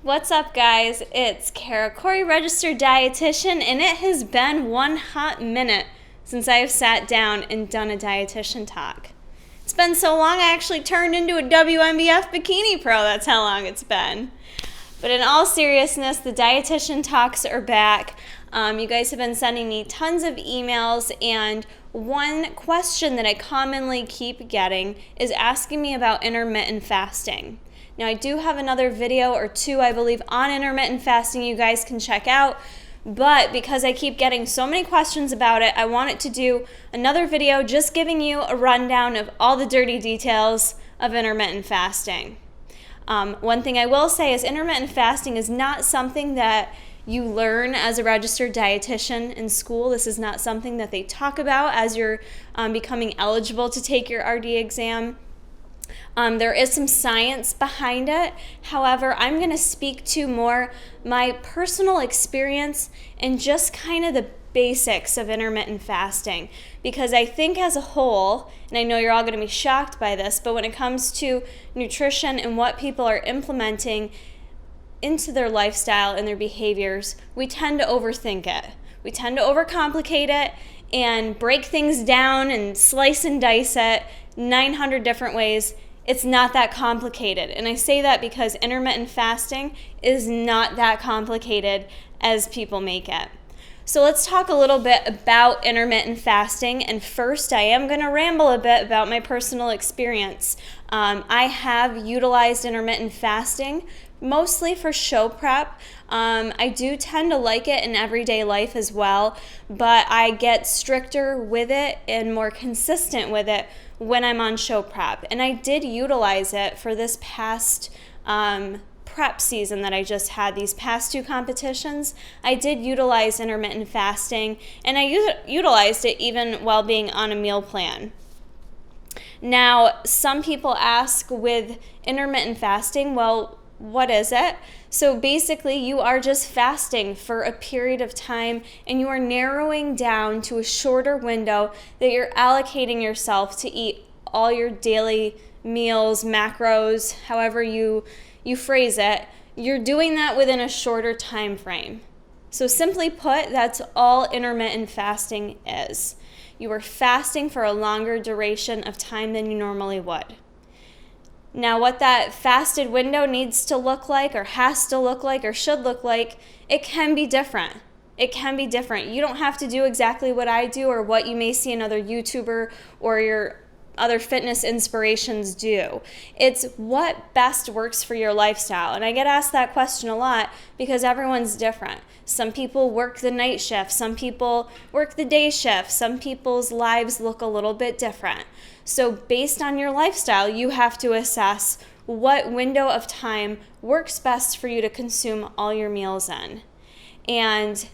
What's up, guys? It's Kara Corey, registered dietitian, and it has been one hot minute since I've sat down and done a dietitian talk. It's been so long I actually turned into a WNBF bikini pro. That's how long it's been. But in all seriousness, the dietitian talks are back. You guys have been sending me tons of emails, and one question that I commonly keep getting is asking me about intermittent fasting. Now, I do have another video or two, I believe, on intermittent fasting you guys can check out, but because I keep getting so many questions about it, I wanted to do another video just giving you a rundown of all the dirty details of intermittent fasting. One thing I will say is intermittent fasting is not something that you learn as a registered dietitian in school. This is not something that they talk about as you're becoming eligible to take your RD exam. There is some science behind it. However, I'm going to speak to more my personal experience and just kind of the basics of intermittent fasting, because I think as a whole, and I know you're all going to be shocked by this, but when it comes to nutrition and what people are implementing into their lifestyle and their behaviors, we tend to overthink it. We tend to overcomplicate it and break things down and slice and dice it 900 different ways. It's not that complicated. And I say that because intermittent fasting is not that complicated as people make it. So let's talk a little bit about intermittent fasting. And first, I am going to ramble a bit about my personal experience. I have utilized intermittent fasting mostly for show prep. I do tend to like it in everyday life as well, but I get stricter with it and more consistent with it when I'm on show prep. And I did utilize it for this past prep season that I just had, these past two competitions. I did utilize intermittent fasting, and I utilized it even while being on a meal plan. Now, some people ask with intermittent fasting, well, what is it? So basically, you are just fasting for a period of time, and you are narrowing down to a shorter window that you're allocating yourself to eat all your daily meals, macros, however you phrase it. You're doing that within a shorter time frame. So simply put, that's all intermittent fasting is. You are fasting for a longer duration of time than you normally would. Now, what that fasted window needs to look like, or has to look like, or should look like, it can be different. It can be different. You don't have to do exactly what I do or what you may see another YouTuber or your other fitness inspirations do. It's what best works for your lifestyle. And I get asked that question a lot because everyone's different. Some people work the night shift, some people work the day shift, some people's lives look a little bit different. So based on your lifestyle, you have to assess what window of time works best for you to consume all your meals in. And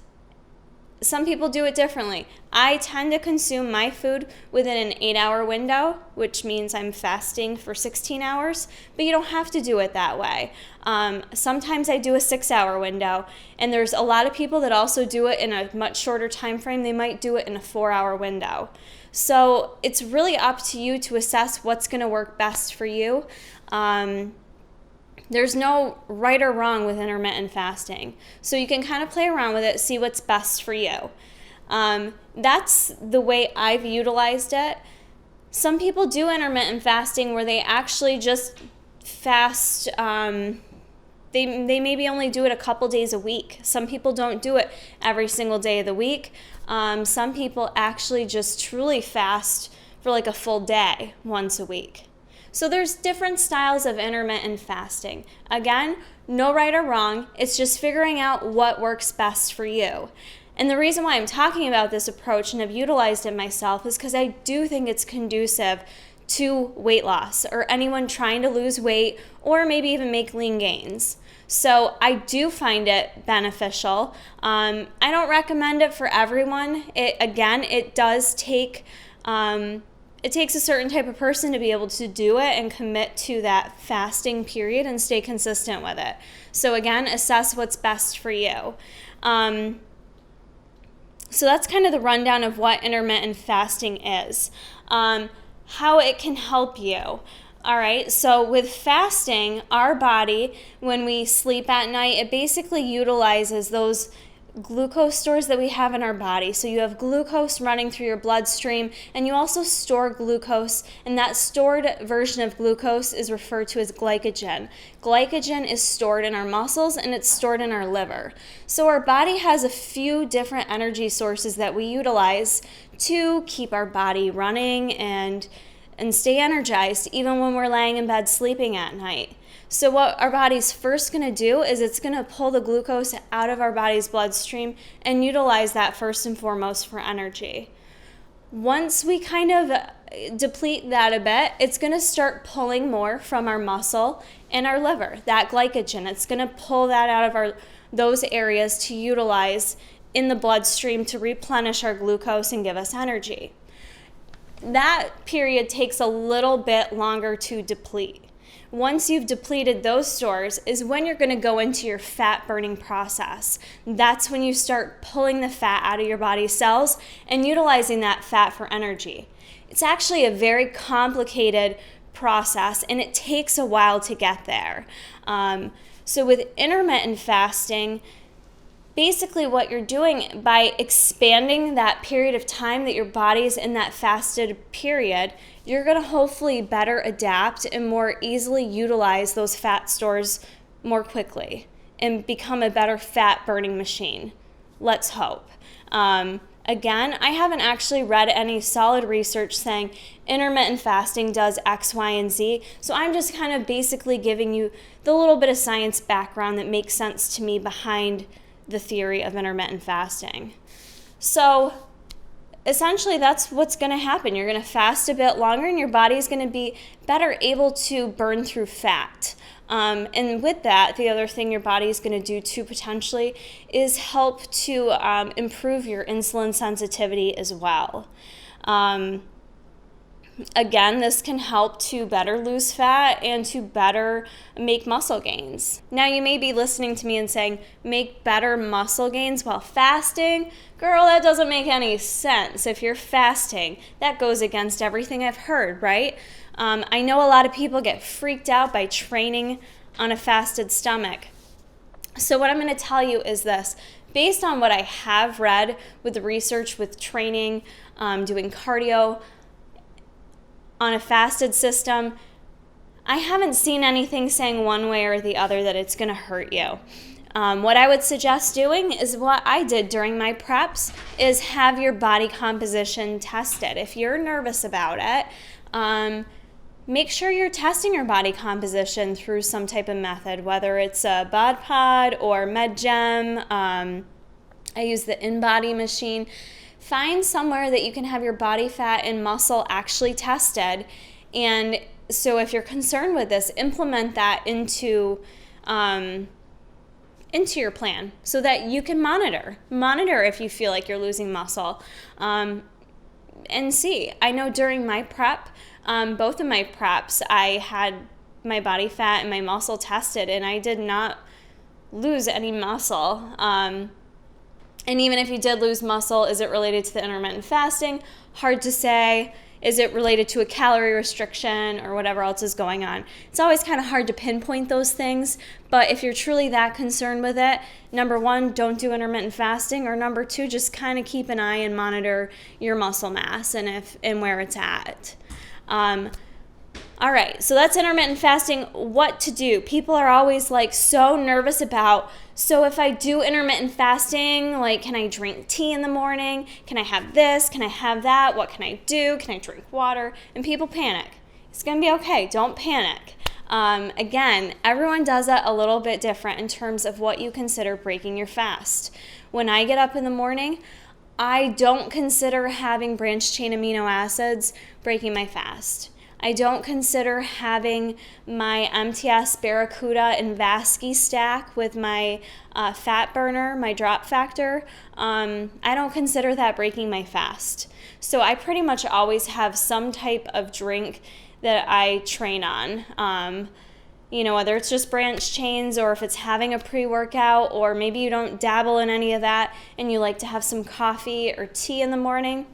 some people do it differently. I tend to consume my food within an 8-hour window, which means I'm fasting for 16 hours, but you don't have to do it that way. Sometimes I do a 6-hour window, and there's a lot of people that also do it in a much shorter time frame. They might do it in a 4-hour window. So it's really up to you to assess what's going to work best for you. There's no right or wrong with intermittent fasting. So you can kind of play around with it, see what's best for you. That's the way I've utilized it. Some people do intermittent fasting where they actually just fast. They maybe only do it a couple days a week. Some people don't do it every single day of the week. Some people actually just truly fast for like a full day once a week. So there's different styles of intermittent fasting. Again, no right or wrong. It's just figuring out what works best for you. And the reason why I'm talking about this approach and have utilized it myself is because I do think it's conducive to weight loss or anyone trying to lose weight or maybe even make lean gains. So I do find it beneficial. I don't recommend it for everyone. It does take it takes a certain type of person to be able to do it and commit to that fasting period and stay consistent with it. So again, assess what's best for you. So that's kind of the rundown of what intermittent fasting is. How it can help you. All right, so with fasting, our body, when we sleep at night, it basically utilizes those glucose stores that we have in our body. So you have glucose running through your bloodstream, and you also store glucose, and that stored version of glucose is referred to as glycogen. Glycogen is stored in our muscles, and it's stored in our liver. So our body has a few different energy sources that we utilize to keep our body running and stay energized even when we're laying in bed sleeping at night. So what our body's first going to do is it's going to pull the glucose out of our body's bloodstream and utilize that first and foremost for energy. Once we kind of deplete that a bit, it's going to start pulling more from our muscle and our liver, that glycogen. It's going to pull that out of those areas to utilize in the bloodstream to replenish our glucose and give us energy. That period takes a little bit longer to deplete. Once you've depleted those stores is when you're going to go into your fat burning process. That's when you start pulling the fat out of your body's cells and utilizing that fat for energy. It's actually a very complicated process, and it takes a while to get there. So with intermittent fasting, basically what you're doing by expanding that period of time that your body's in that fasted period, you're going to hopefully better adapt and more easily utilize those fat stores more quickly and become a better fat burning machine. Let's hope. Again, I haven't actually read any solid research saying intermittent fasting does X, Y, and Z, so I'm just kind of basically giving you the little bit of science background that makes sense to me behind the theory of intermittent fasting. So essentially that's what's going to happen. You're going to fast a bit longer and your body's going to be better able to burn through fat. And with that, the other thing your body is going to do too potentially is help to improve your insulin sensitivity as well. Again, this can help to better lose fat and to better make muscle gains. Now, you may be listening to me and saying, make better muscle gains while fasting? Girl, that doesn't make any sense. If you're fasting, that goes against everything I've heard, right? I know a lot of people get freaked out by training on a fasted stomach. So what I'm going to tell you is this. Based on what I have read with the research with training, doing cardio, on a fasted system, I haven't seen anything saying one way or the other that it's going to hurt you. What I would suggest doing is what I did during my preps, is have your body composition tested. If you're nervous about it, make sure you're testing your body composition through some type of method, whether it's a bod pod or MedGem. I use the InBody machine. Find somewhere that you can have your body fat and muscle actually tested. And so if you're concerned with this, implement that into your plan so that you can monitor if you feel like you're losing muscle, and see. I know during my prep, both of my preps, I had my body fat and my muscle tested, and I did not lose any muscle. And even if you did lose muscle, is it related to the intermittent fasting? Hard to say. Is it related to a calorie restriction or whatever else is going on? It's always kind of hard to pinpoint those things, but if you're truly that concerned with it, number one, don't do intermittent fasting, or number two, just kind of keep an eye and monitor your muscle mass and where it's at. All right, so that's intermittent fasting. What to do? People are always like so nervous about, so if I do intermittent fasting, like, can I drink tea in the morning? Can I have this? Can I have that? What can I do? Can I drink water? And people panic. It's going to be okay. Don't panic. Again, everyone does it a little bit different in terms of what you consider breaking your fast. When I get up in the morning, I don't consider having branched chain amino acids breaking my fast. I don't consider having my MTS, Barracuda, and Vasky stack with my fat burner, my drop factor. I don't consider that breaking my fast. So I pretty much always have some type of drink that I train on. Whether it's just branched chains or if it's having a pre-workout, or maybe you don't dabble in any of that and you like to have some coffee or tea in the morning.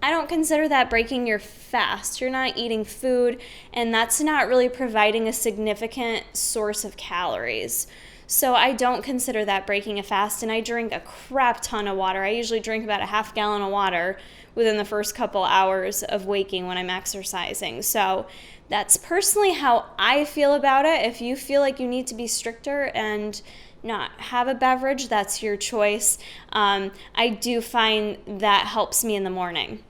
I don't consider that breaking your fast. You're not eating food, and that's not really providing a significant source of calories. So I don't consider that breaking a fast, and I drink a crap ton of water. I usually drink about a half gallon of water within the first couple hours of waking when I'm exercising. So that's personally how I feel about it. If you feel like you need to be stricter and not have a beverage, that's your choice. I do find that helps me in the morning.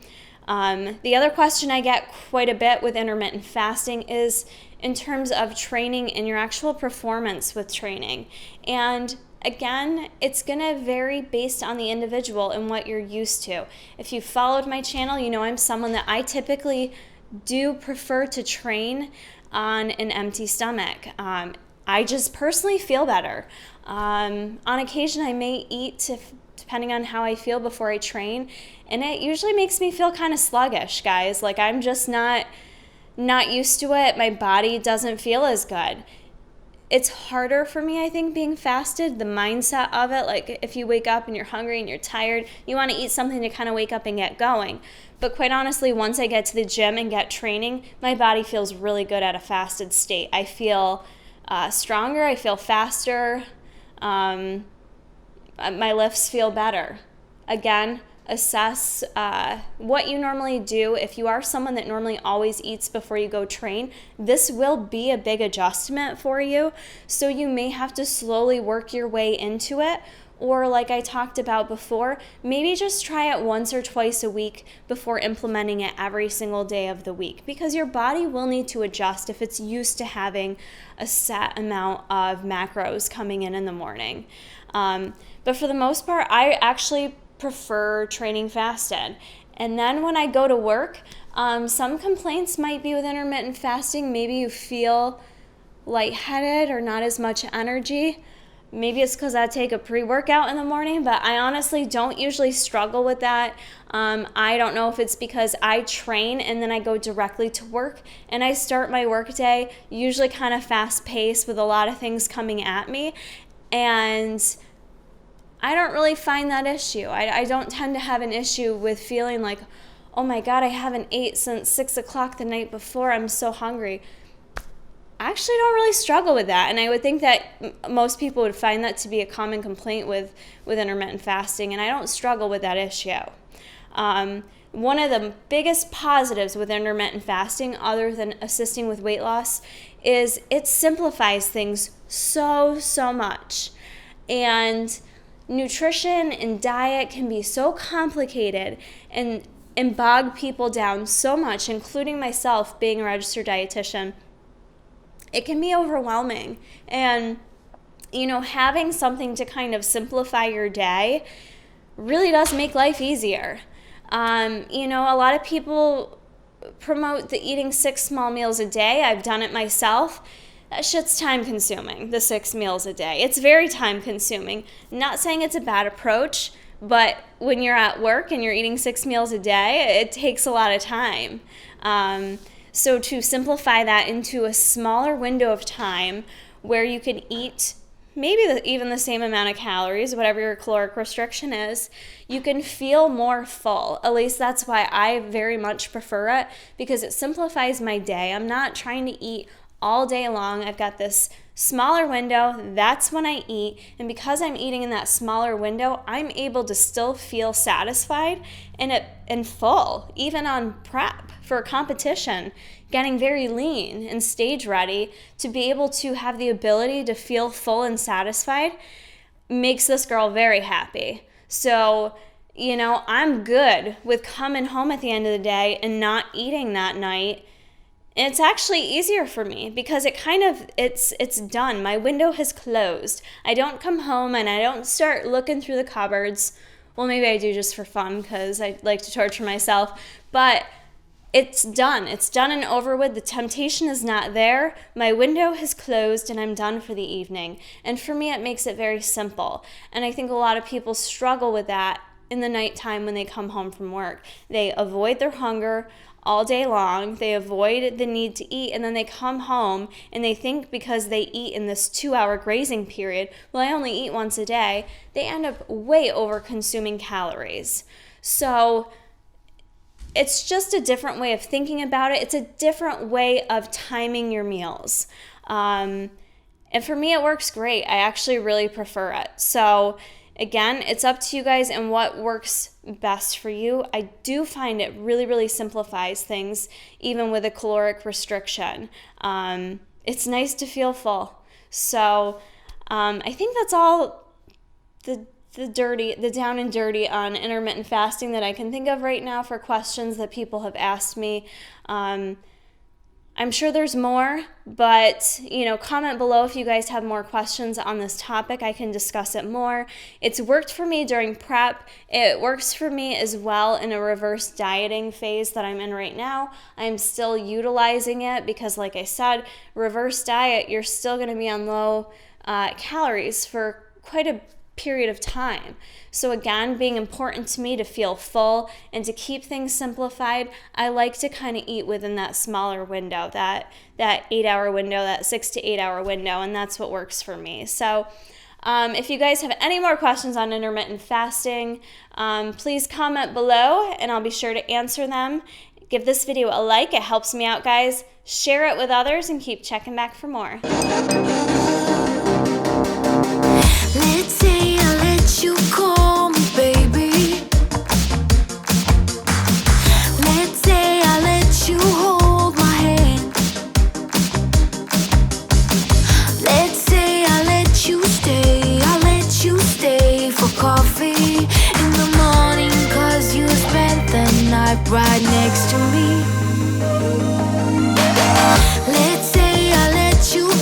The other question I get quite a bit with intermittent fasting is in terms of training and your actual performance with training. And again, it's going to vary based on the individual and what you're used to. If you followed my channel, you know I'm someone that I typically do prefer to train on an empty stomach. I just personally feel better. On occasion, I may eat depending on how I feel before I train, and it usually makes me feel kind of sluggish, guys. Like I'm just not used to it. My body doesn't feel as good. It's harder for me, I think, being fasted, the mindset of it. Like if you wake up and you're hungry and you're tired, you want to eat something to kind of wake up and get going. But quite honestly, once I get to the gym and get training, my body feels really good at a fasted state. I feel stronger, I feel faster, my lifts feel better. Again, assess what you normally do. If you are someone that normally always eats before you go train, this will be a big adjustment for you. So you may have to slowly work your way into it. Or like I talked about before, maybe just try it once or twice a week before implementing it every single day of the week, because your body will need to adjust if it's used to having a set amount of macros coming in the morning. But for the most part, I actually prefer training fasted. And then when I go to work, some complaints might be with intermittent fasting. Maybe you feel lightheaded or not as much energy. Maybe it's because I take a pre-workout in the morning, but I honestly don't usually struggle with that. I don't know if it's because I train and then I go directly to work, and I start my work day usually kind of fast-paced with a lot of things coming at me, and I don't really find that issue. I don't tend to have an issue with feeling like, oh my God, I haven't ate since 6 o'clock the night before, I'm so hungry. I actually don't really struggle with that, and I would think that most people would find that to be a common complaint with intermittent fasting, and I don't struggle with that issue. One of the biggest positives with intermittent fasting, other than assisting with weight loss, is it simplifies things so much. And nutrition and diet can be so complicated and bog people down so much, including myself being a registered dietitian. It can be overwhelming, and having something to kind of simplify your day really does make life easier. A lot of people promote the eating 6 small meals a day. I've done it myself. That shit's time consuming, the 6 meals a day. It's very time consuming. Not saying it's a bad approach, but when you're at work and you're eating 6 meals a day, it takes a lot of time. So to simplify that into a smaller window of time where you can eat maybe even the same amount of calories, whatever your caloric restriction is, you can feel more full. At least that's why I very much prefer it, because it simplifies my day. I'm not trying to eat all day long. I've got this smaller window, that's when I eat, and because I'm eating in that smaller window, I'm able to still feel satisfied and full, even on prep for a competition, getting very lean and stage ready. To be able to have the ability to feel full and satisfied makes this girl very happy. So, I'm good with coming home at the end of the day and not eating that night. And it's actually easier for me because it's done. My window has closed. I don't come home and I don't start looking through the cupboards. Well, maybe I do just for fun because I like to torture myself. But it's done. It's done and over with. The temptation is not there. My window has closed and I'm done for the evening. And for me, it makes it very simple. And I think a lot of people struggle with that in the nighttime when they come home from work. They avoid their hunger all day long, they avoid the need to eat, and then they come home and they think because they eat in this 2-hour grazing period, well, I only eat once a day, they end up way over consuming calories. So it's just a different way of thinking about it. It's a different way of timing your meals. And for me, it works great. I actually really prefer it. So again, it's up to you guys and what works best for you. I do find it really, really simplifies things, even with a caloric restriction. It's nice to feel full. So I think that's all the down and dirty on intermittent fasting that I can think of right now for questions that people have asked me. I'm sure there's more, but comment below if you guys have more questions on this topic. I can discuss it more. It's worked for me during prep. It works for me as well in a reverse dieting phase that I'm in right now. I'm still utilizing it because, like I said, reverse diet, you're still going to be on low calories for quite a period of time. So again, being important to me to feel full and to keep things simplified, I like to kind of eat within that smaller window, that 8-hour window, that 6 to 8 hour window, and that's what works for me. So if you guys have any more questions on intermittent fasting, please comment below and I'll be sure to answer them. Give this video a like, it helps me out, guys. Share it with others and keep checking back for more. Let's